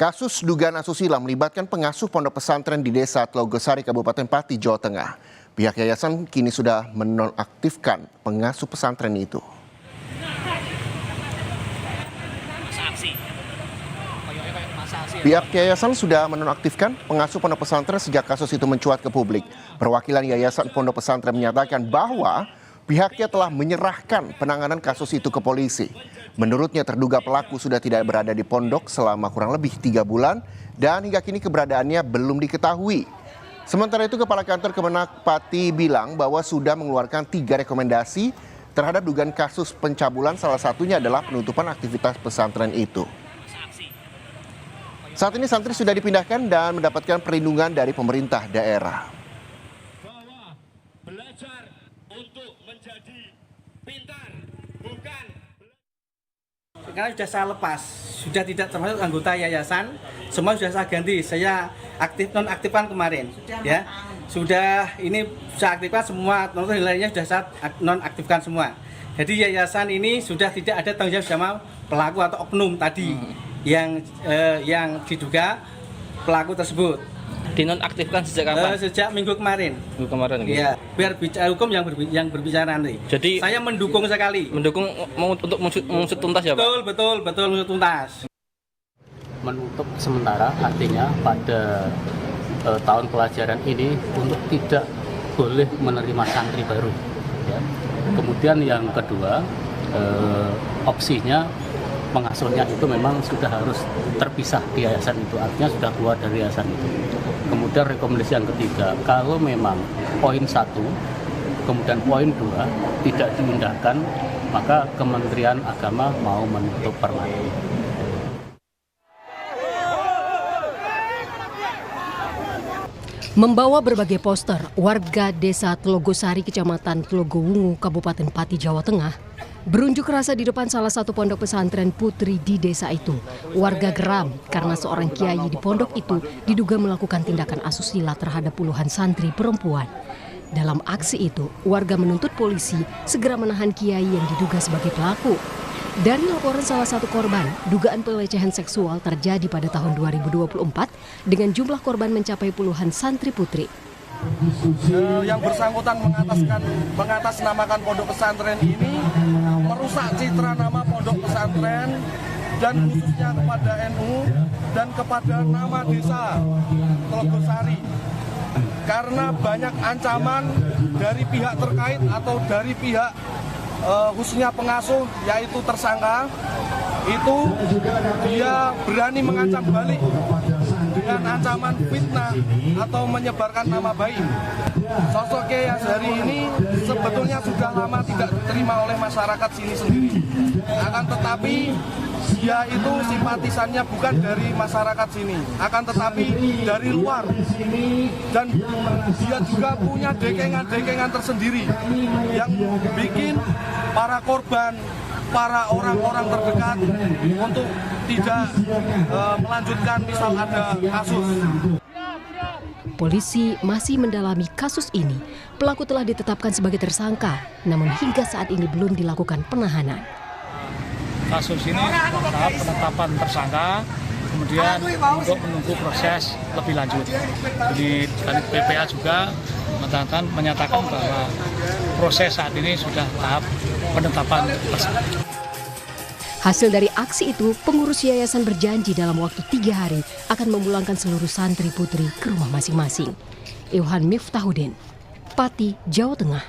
Kasus dugaan asusila melibatkan pengasuh pondok pesantren di Desa Tlogosari, Kabupaten Pati, Jawa Tengah. Pihak yayasan kini sudah menonaktifkan pengasuh pesantren itu. Pihak yayasan sudah menonaktifkan pengasuh pondok pesantren sejak kasus itu mencuat ke publik. Perwakilan yayasan pondok pesantren menyatakan bahwa pihaknya telah menyerahkan penanganan kasus itu ke polisi. Menurutnya terduga pelaku sudah tidak berada di pondok selama kurang lebih 3 bulan dan hingga kini keberadaannya belum diketahui. Sementara itu Kepala Kantor Kemenak Pati bilang bahwa sudah mengeluarkan 3 rekomendasi terhadap dugaan kasus pencabulan, salah satunya adalah penutupan aktivitas pesantren itu. Saat ini santri sudah dipindahkan dan mendapatkan perlindungan dari pemerintah daerah. Bahwa belajar untuk menjadi pintar, bukan. Karena sudah saya lepas, sudah tidak termasuk anggota yayasan, semua sudah saya ganti. Saya nonaktifkan kemarin, ya. Sudah ini saya aktifkan semua, nilainya sudah saya nonaktifkan semua. Jadi yayasan ini sudah tidak ada tanggung jawab sama pelaku atau oknum tadi yang diduga pelaku tersebut. Dinonaktifkan sejak kapan? Sejak minggu kemarin. Minggu kemarin. Iya, biar bicara hukum yang berbicara nanti. Jadi saya mendukung sekali. Mendukung untuk mengusut tuntas ya, Pak? Betul mengusut tuntas. Menutup sementara artinya pada tahun pelajaran ini untuk tidak boleh menerima santri baru. Ya. Kemudian yang kedua opsinya pengasuhnya itu memang sudah harus terpisah di yayasan itu, artinya sudah keluar dari yayasan itu. Kemudian rekomendasi yang ketiga, kalau memang poin 1, kemudian poin 2 tidak diindahkan, maka Kementerian Agama mau menutup permanen. Membawa berbagai poster, warga Desa Tlogosari, Kecamatan Tlogowungu, Kabupaten Pati, Jawa Tengah, berunjuk rasa di depan salah satu pondok pesantren putri di desa itu. Warga geram karena seorang kiai di pondok itu diduga melakukan tindakan asusila terhadap puluhan santri perempuan. Dalam aksi itu, warga menuntut polisi segera menahan kiai yang diduga sebagai pelaku. Dari laporan salah satu korban, dugaan pelecehan seksual terjadi pada tahun 2024 dengan jumlah korban mencapai puluhan santri putri. Yang bersangkutan mengatasnamakan pondok pesantren ini merusak citra nama pondok pesantren dan khususnya kepada NU dan kepada nama desa Tlogosari. Karena banyak ancaman dari pihak terkait atau dari pihak khususnya pengasuh, yaitu tersangka, itu dia berani mengancam balik dengan ancaman fitnah atau menyebarkan nama baik. Sosok Kiai Azhari ini sebetulnya sudah lama tidak diterima oleh masyarakat sini sendiri. Akan tetapi dia itu simpatisannya bukan dari masyarakat sini, akan tetapi dari luar. Dan dia juga punya dekengan-dekengan tersendiri yang bikin para korban, para orang-orang terdekat untuk tidak melanjutkan misal ada kasus. Polisi masih mendalami kasus ini. Pelaku telah ditetapkan sebagai tersangka, namun hingga saat ini belum dilakukan penahanan. Kasus ini tahap penetapan tersangka, kemudian untuk menunggu proses lebih lanjut. Jadi PPA juga menyatakan bahwa proses saat ini sudah tahap penetapan tersangka. Hasil dari aksi itu, pengurus yayasan berjanji dalam waktu 3 hari akan memulangkan seluruh santri putri ke rumah masing-masing. Ilhan Miftahudin, Pati, Jawa Tengah.